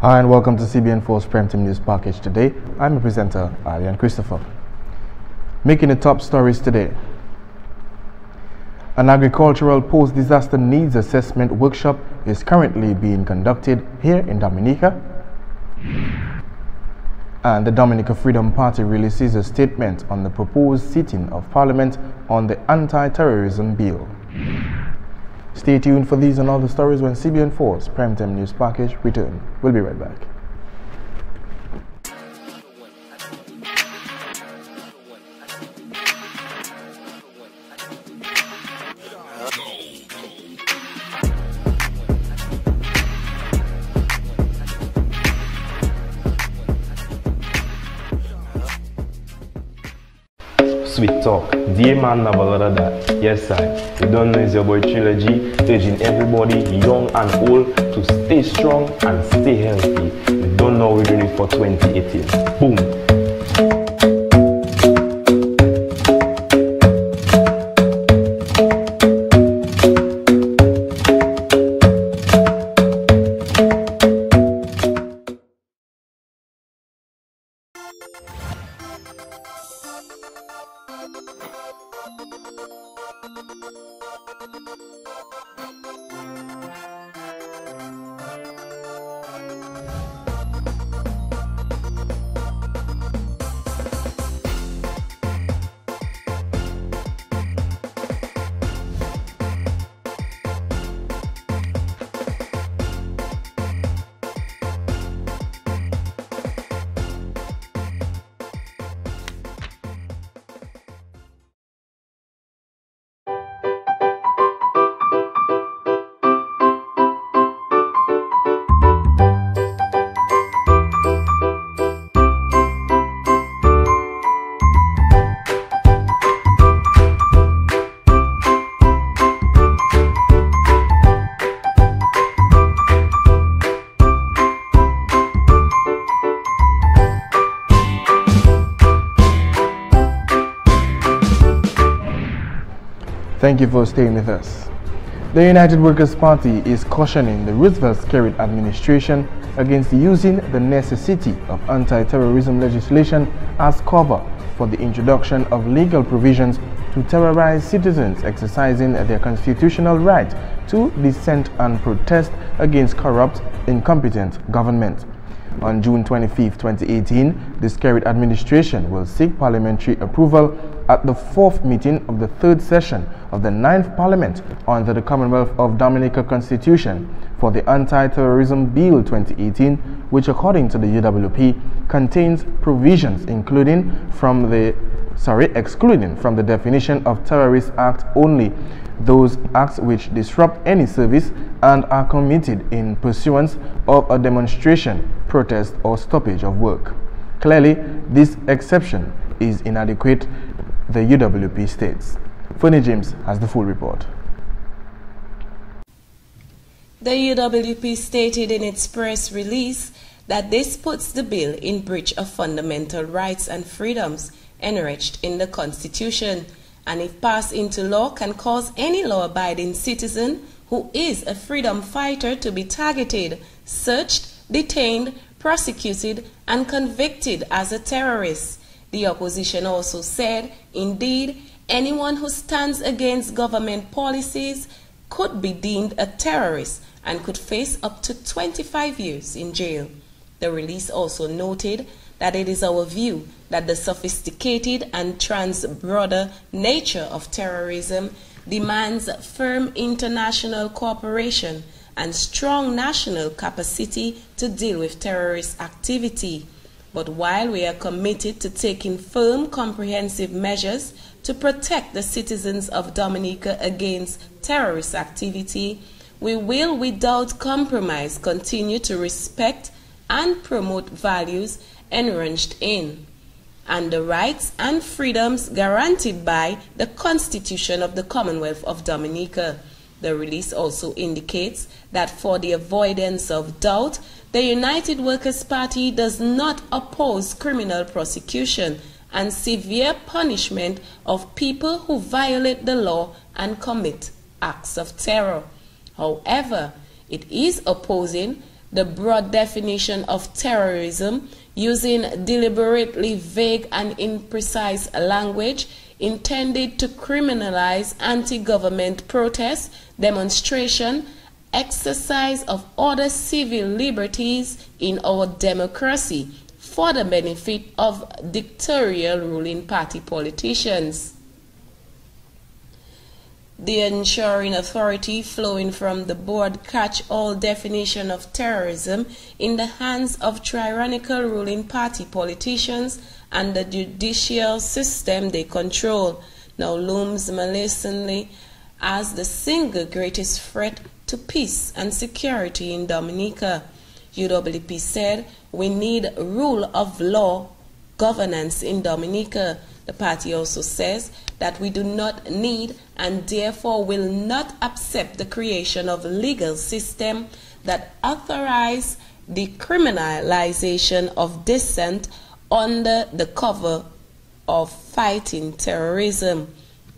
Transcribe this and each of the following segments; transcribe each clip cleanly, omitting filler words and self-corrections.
Hi and welcome to CBN4's Primetime News Package today. I'm your presenter, Arian Christopher. Making the top stories today. An agricultural post-disaster needs assessment workshop is currently being conducted here in Dominica. And the Dominica Freedom Party releases a statement on the proposed sitting of Parliament on the anti-terrorism bill. Stay tuned for these and all the stories when CBN4's Primetime News Package return. We'll be right back. Sweet talk, dear man, never lot of that. Yes, I. You don't know it's your boy Trilogy, urging everybody, young and old, to stay strong and stay healthy. You don't know we're doing it for 2018. Boom. Thank you for staying with us. The United Workers' Party is cautioning the Roosevelt-Skerrit administration against using the necessity of anti-terrorism legislation as cover for the introduction of legal provisions to terrorize citizens exercising their constitutional right to dissent and protest against corrupt, incompetent government. On June 25, 2018, the Skerrit administration will seek parliamentary approval at the 4th meeting of the 3rd session of the 9th Parliament under the Commonwealth of Dominica Constitution for the Anti-Terrorism Bill 2018, which according to the UWP contains provisions excluding from the definition of terrorist act only those acts which disrupt any service and are committed in pursuance of a demonstration, protest or stoppage of work. Clearly, this exception is inadequate, the UWP states. Funny James has the full report. The UWP stated in its press release that this puts the bill in breach of fundamental rights and freedoms enriched in the Constitution, and if passed into law can cause any law-abiding citizen who is a freedom fighter to be targeted, searched, detained, prosecuted, and convicted as a terrorist. The opposition also said, indeed, anyone who stands against government policies could be deemed a terrorist and could face up to 25 years in jail. The release also noted that it is our view that the sophisticated and trans-border nature of terrorism demands firm international cooperation and strong national capacity to deal with terrorist activity. But while we are committed to taking firm, comprehensive measures to protect the citizens of Dominica against terrorist activity, we will without compromise continue to respect and promote values enshrined in and the rights and freedoms guaranteed by the Constitution of the Commonwealth of Dominica. The release also indicates that for the avoidance of doubt, the United Workers' Party does not oppose criminal prosecution and severe punishment of people who violate the law and commit acts of terror. However, it is opposing the broad definition of terrorism using deliberately vague and imprecise language intended to criminalize anti-government protest, demonstration, exercise of other civil liberties in our democracy for the benefit of dictatorial ruling party politicians. The ensuring authority flowing from the board catch-all definition of terrorism in the hands of tyrannical ruling party politicians and the judicial system they control now looms menacingly as the single greatest threat to peace and security in Dominica. UWP said, "We need rule of law governance in Dominica." The party also says that we do not need and therefore will not accept the creation of a legal system that authorize the criminalization of dissent under the cover of fighting terrorism.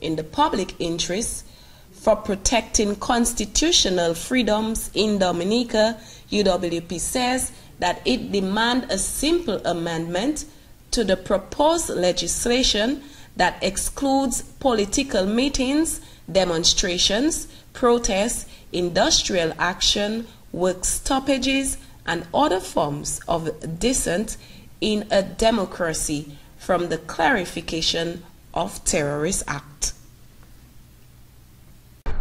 In the public interest, for protecting constitutional freedoms in Dominica, UWP says that it demands a simple amendment to the proposed legislation that excludes political meetings, demonstrations, protests, industrial action, work stoppages, and other forms of dissent in a democracy from the clarification of Terrorist Act.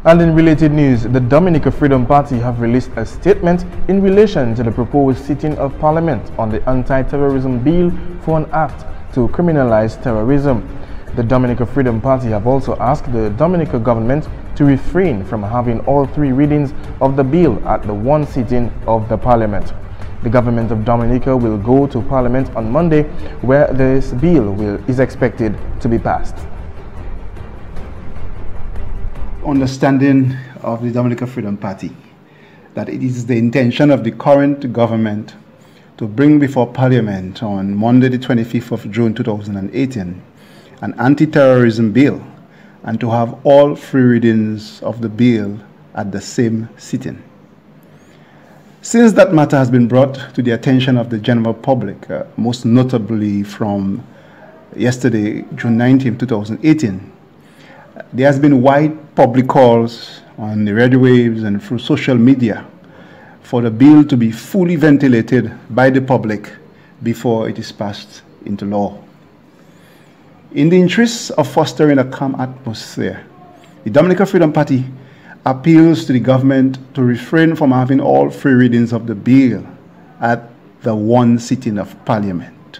And in related news, the Dominica Freedom Party have released a statement in relation to the proposed sitting of Parliament on the anti-terrorism bill for an act to criminalize terrorism. The Dominica Freedom Party have also asked the Dominica government to refrain from having all three readings of the bill at the one sitting of the Parliament. The government of Dominica will go to Parliament on Monday, where this bill is expected to be passed. Understanding of the Dominica Freedom Party that it is the intention of the current government to bring before Parliament on Monday the 25th of June 2018 an anti-terrorism bill and to have all three readings of the bill at the same sitting. Since that matter has been brought to the attention of the general public, most notably from yesterday, June 19, 2018, there has been wide public calls on the radio waves and through social media for the bill to be fully ventilated by the public before it is passed into law. In the interests of fostering a calm atmosphere, the Dominica Freedom Party appeals to the government to refrain from having all three readings of the bill at the one sitting of Parliament.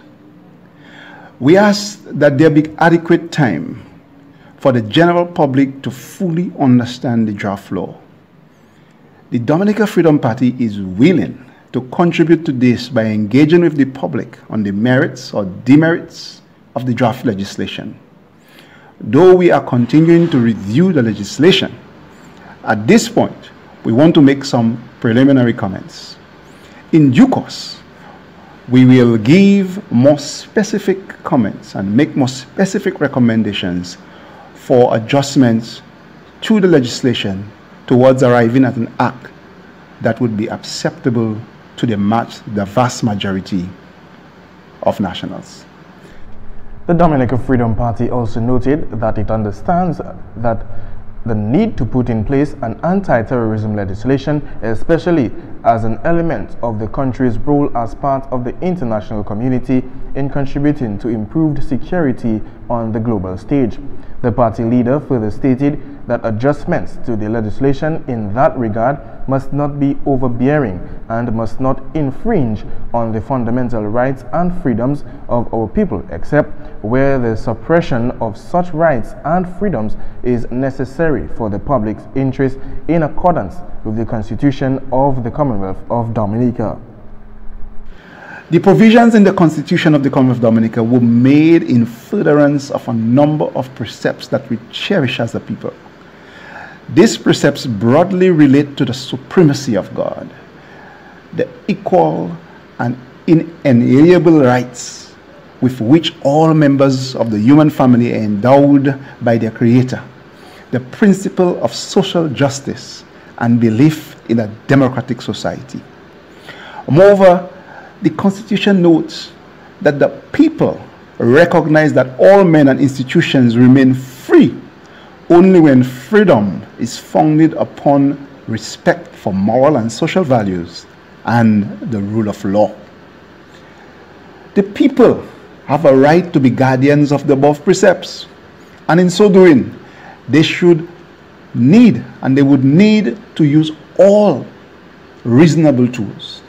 We ask that there be adequate time for the general public to fully understand the draft law. The Dominica Freedom Party is willing to contribute to this by engaging with the public on the merits or demerits of the draft legislation. Though we are continuing to review the legislation, at this point, we want to make some preliminary comments. In due course, we will give more specific comments and make more specific recommendations for adjustments to the legislation towards arriving at an act that would be acceptable to the vast majority of nationals. The Dominica Freedom Party also noted that it understands that the need to put in place an anti-terrorism legislation, especially as an element of the country's role as part of the international community in contributing to improved security on the global stage. The party leader further stated that adjustments to the legislation in that regard must not be overbearing and must not infringe on the fundamental rights and freedoms of our people, except where the suppression of such rights and freedoms is necessary for the public's interest in accordance with the Constitution of the Commonwealth of Dominica. The provisions in the Constitution of the Commonwealth of Dominica were made in furtherance of a number of precepts that we cherish as a people. These precepts broadly relate to the supremacy of God, the equal and inalienable rights with which all members of the human family are endowed by their Creator, the principle of social justice and belief in a democratic society. Moreover, the Constitution notes that the people recognize that all men and institutions remain free only when freedom is founded upon respect for moral and social values and the rule of law. The people have a right to be guardians of the above precepts, and in so doing, they would need to use all reasonable tools.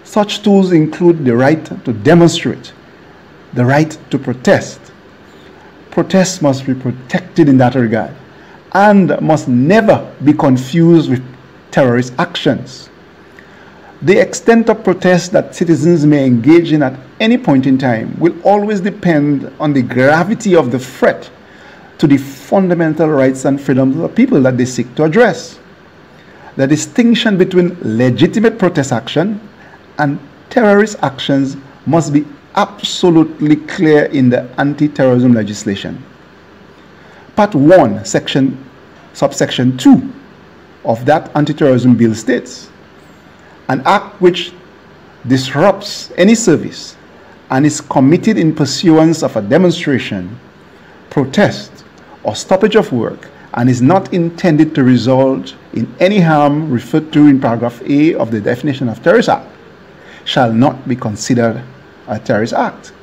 Such tools include the right to demonstrate, the right to protest. Protests must be protected in that regard and must never be confused with terrorist actions. The extent of protest that citizens may engage in at any point in time will always depend on the gravity of the threat to the fundamental rights and freedoms of the people that they seek to address. The distinction between legitimate protest action and terrorist actions must be absolutely clear in the anti-terrorism legislation. Part 1, subsection 2 of that anti-terrorism bill states, an act which disrupts any service and is committed in pursuance of a demonstration, protest, or stoppage of work and is not intended to result in any harm referred to in paragraph A of the definition of terrorist act shall not be considered a terrorist act.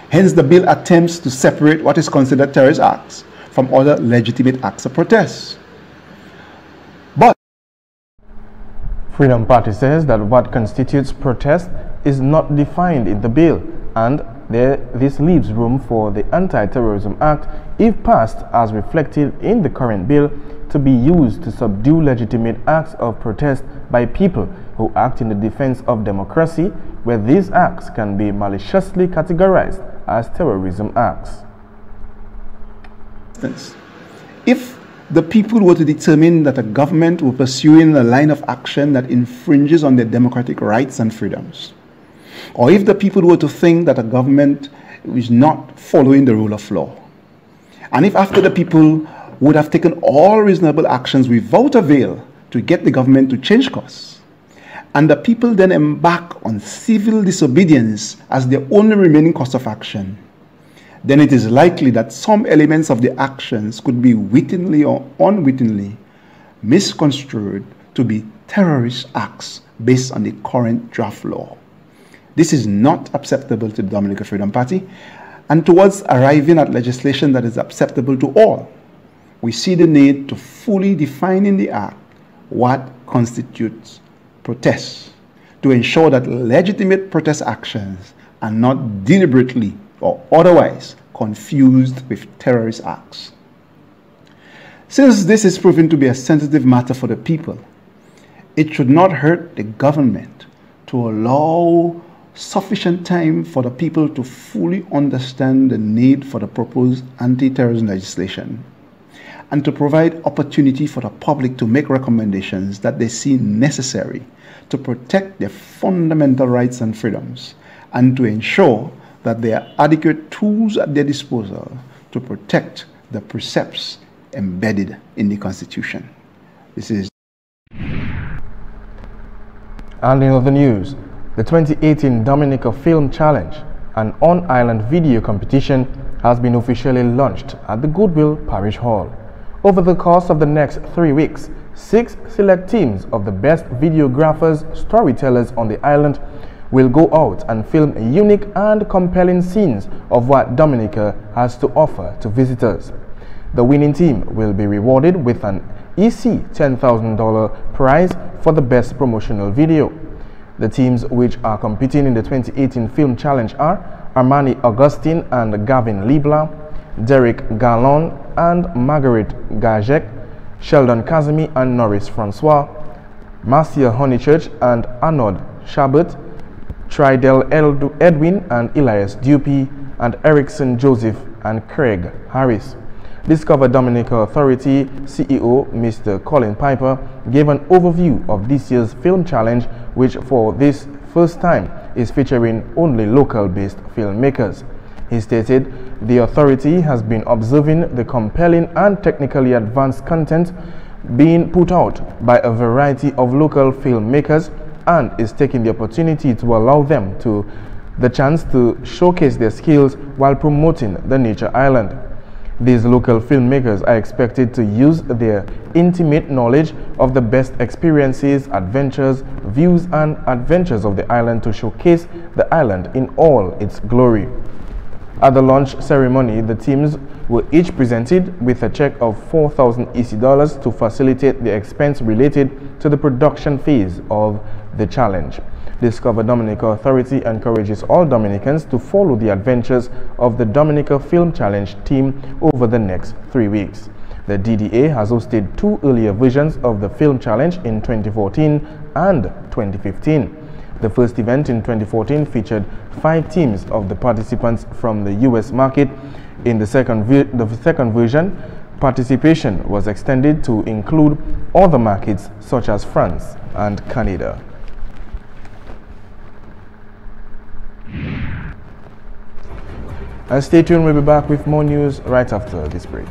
Hence, the bill attempts to separate what is considered terrorist acts from other legitimate acts of protest. But Freedom Party says that what constitutes protest is not defined in the bill, and this leaves room for the Anti-Terrorism Act, if passed as reflected in the current bill, to be used to subdue legitimate acts of protest by people who act in the defense of democracy, where these acts can be maliciously categorized as terrorism acts. If the people were to determine that a government were pursuing a line of action that infringes on their democratic rights and freedoms, or if the people were to think that a government is not following the rule of law, and if after the people would have taken all reasonable actions without avail to get the government to change course, and the people then embark on civil disobedience as their only remaining course of action, then it is likely that some elements of the actions could be wittingly or unwittingly misconstrued to be terrorist acts based on the current draft law. This is not acceptable to the Dominica Freedom Party, and towards arriving at legislation that is acceptable to all, we see the need to fully define in the Act what constitutes protest, to ensure that legitimate protest actions are not deliberately or otherwise confused with terrorist acts. Since this is proven to be a sensitive matter for the people, it should not hurt the government to allow sufficient time for the people to fully understand the need for the proposed anti-terrorism legislation, and to provide opportunity for the public to make recommendations that they see necessary to protect their fundamental rights and freedoms, and to ensure that there are adequate tools at their disposal to protect the precepts embedded in the Constitution. This is. And in other news, the 2018 Dominica Film Challenge, an on-island video competition, has been officially launched at the Goodwill Parish Hall. Over the course of the next 3 weeks, 6 select teams of the best videographers, storytellers on the island will go out and film unique and compelling scenes of what Dominica has to offer to visitors. The winning team will be rewarded with an EC $10,000 prize for the best promotional video. The teams which are competing in the 2018 Film Challenge are Armani Augustine and Gavin Libla, Derek Gallon and Margaret Gajek, Sheldon Kazemi and Norris Francois, Marcia Honeychurch and Arnold Shabbat, Tridel Edwin and Elias Dupy, and Erickson Joseph and Craig Harris. Discover Dominica Authority CEO Mr. Colin Piper gave an overview of this year's film challenge, which for this first time is featuring only local-based filmmakers. He stated the authority has been observing the compelling and technically advanced content being put out by a variety of local filmmakers, and is taking the opportunity to allow them the chance to showcase their skills while promoting the nature island. These local filmmakers are expected to use their intimate knowledge of the best experiences, adventures, views and adventures of the island to showcase the island in all its glory. At the launch ceremony, the teams were each presented with a check of 4,000 EC dollars to facilitate the expense related to the production phase of the challenge. Discover Dominica Authority encourages all Dominicans to follow the adventures of the Dominica Film Challenge team over the next 3 weeks. The DDA has hosted 2 earlier versions of the Film Challenge in 2014 and 2015. The first event in 2014 featured 5 teams of the participants from the US market. In the second version, participation was extended to include other markets such as France and Canada. And stay tuned, we'll be back with more news right after this break.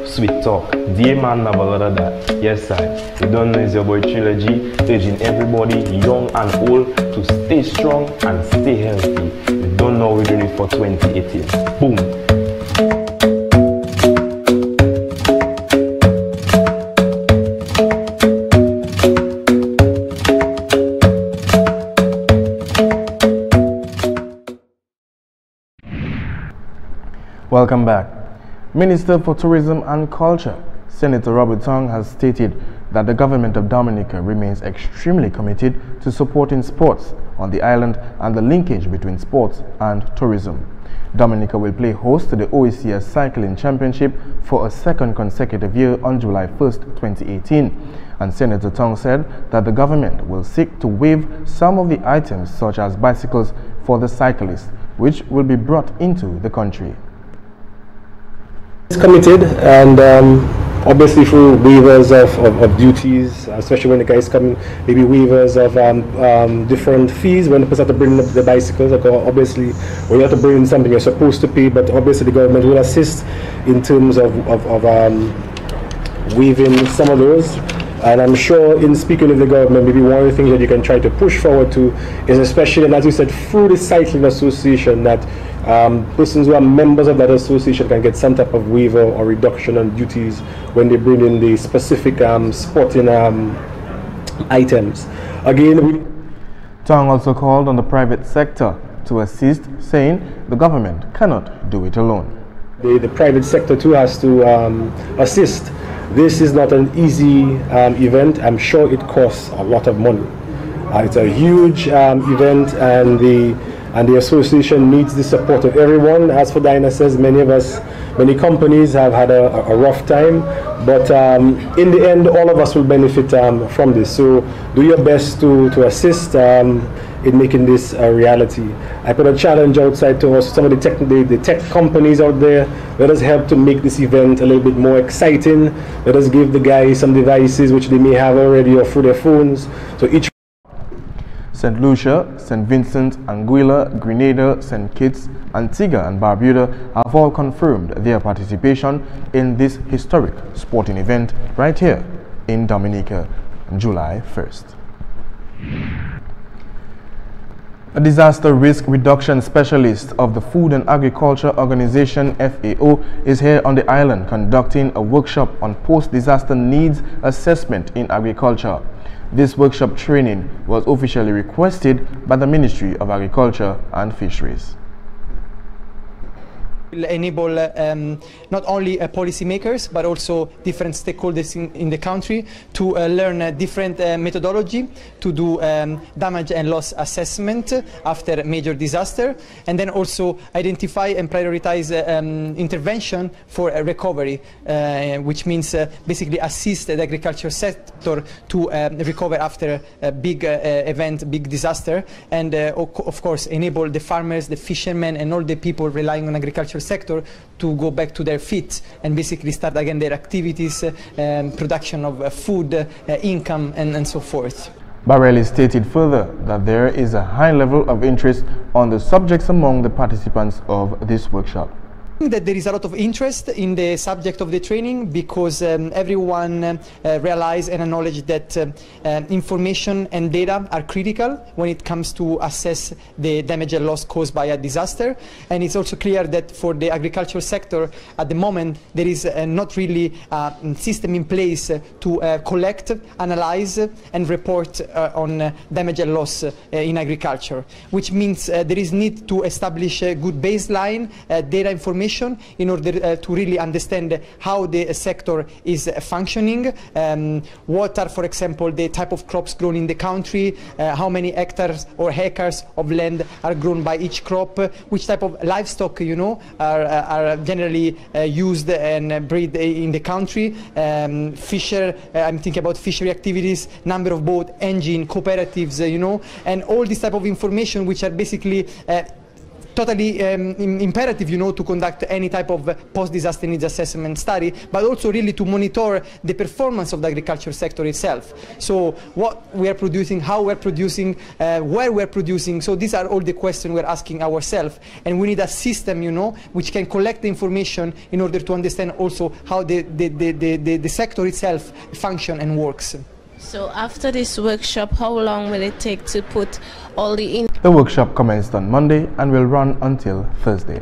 Sweet talk, dear man, never of that. Yes, I. You don't know it's your boy Trilogy, urging everybody, young and old, to stay strong and stay healthy. You don't know we're doing it for 2018. Boom. Welcome back. Minister for Tourism and Culture, Senator Robert Tong, has stated that the government of Dominica remains extremely committed to supporting sports on the island and the linkage between sports and tourism. Dominica will play host to the OECS Cycling Championship for a second consecutive year on July 1st, 2018. And Senator Tong said that the government will seek to waive some of the items such as bicycles for the cyclists, which will be brought into the country. It's committed, and obviously through waivers of duties, especially when the guys come, maybe waivers of different fees when the person have to bring up the bicycles. Obviously, when you have to bring in something you're supposed to pay, but obviously the government will assist in terms of waiving some of those. And I'm sure in speaking with the government, maybe one of the things that you can try to push forward to is, especially, and as you said, through the cycling association, that persons who are members of that association can get some type of waiver or reduction on duties when they bring in the specific sporting items. Again, Tong also called on the private sector to assist, saying the government cannot do it alone. The private sector too has to assist. This is not an easy event. I'm sure it costs a lot of money. It's a huge event, and the association needs the support of everyone. As for Diana says, many companies have had a rough time, but in the end, all of us will benefit from this. So do your best to assist in making this a reality. I put a challenge outside to us, some of the tech companies out there. Let us help to make this event a little bit more exciting. Let us give the guys some devices which they may have already or through their phones. So each St. Lucia, St. Vincent, Anguilla, Grenada, St. Kitts, Antigua and Barbuda have all confirmed their participation in this historic sporting event right here in Dominica on July 1st. A disaster risk reduction specialist of the Food and Agriculture Organization FAO is here on the island conducting a workshop on post-disaster needs assessment in agriculture. This workshop training was officially requested by the Ministry of Agriculture and Fisheries. enable not only policymakers but also different stakeholders in the country to learn different methodology to do damage and loss assessment after major disaster, and then also identify and prioritize intervention for recovery, which means basically assist the agriculture sector to recover after a big event, big disaster, and of course enable the farmers, the fishermen and all the people relying on agricultural sector to go back to their feet and basically start again their activities, production of food, income and so forth. Barelli stated further that there is a high level of interest on the subjects among the participants of this workshop. I think that there is a lot of interest in the subject of the training because everyone realizes and acknowledges that information and data are critical when it comes to assess the damage and loss caused by a disaster. And it's also clear that for the agricultural sector at the moment there is not really a system in place to collect, analyze and report on damage and loss in agriculture, which means there is need to establish a good baseline data information in order to really understand how the sector is functioning, what are, for example, the type of crops grown in the country, how many hectares or acres of land are grown by each crop, which type of livestock, are generally used and bred in the country, I'm thinking about fishery activities, number of boat, engine, cooperatives, and all this type of information which are basically totally imperative, to conduct any type of post-disaster needs assessment study, but also really to monitor the performance of the agriculture sector itself. So what we are producing, how we're producing, where we're producing. So these are all the questions we're asking ourselves, and we need a system, which can collect the information in order to understand also how the sector itself functions and works. So after this workshop, how long will it take to put all the The workshop commenced on Monday and will run until Thursday.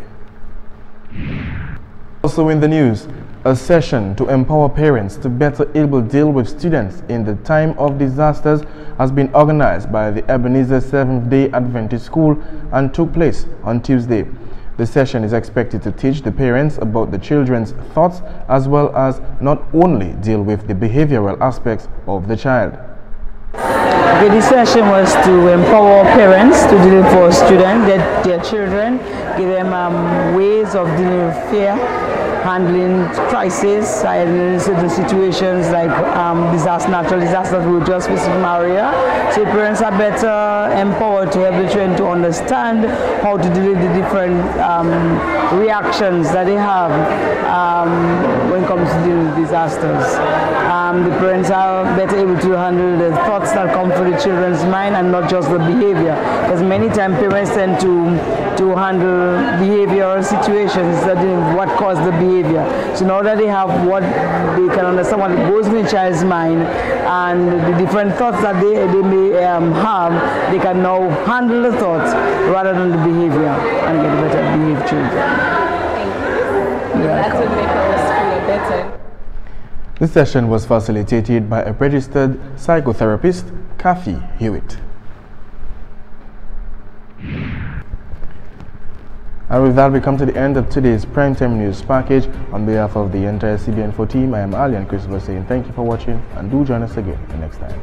Also in the news, a session to empower parents to better able deal with students in the time of disasters has been organized by the Ebenezer Seventh-day Adventist School and took place on Tuesday. The session is expected to teach the parents about the children's thoughts as well as not only deal with the behavioral aspects of the child. Okay, this session was to empower parents to deal with students, their children, give them ways of dealing with fear, handling crisis, handling certain situations like natural disasters we just faced in Maria. So parents are better empowered to help the children to understand how to deal with the different reactions that they have when it comes to dealing with disasters. The parents are better able to handle the thoughts that come through the children's mind and not just the behavior, because many times parents tend to handle behavioral situations that what caused the behavior. So now that they have what they can understand what goes in the child's mind and the different thoughts that they may have, they can now handle the thoughts rather than the behavior and get better behaved children. That would make our school better. The session was facilitated by a registered psychotherapist, Kathy Hewitt. And with that, we come to the end of today's Primetime News package. On behalf of the entire CBN4 team, I am Ali and Christopher saying thank you for watching and do join us again the next time.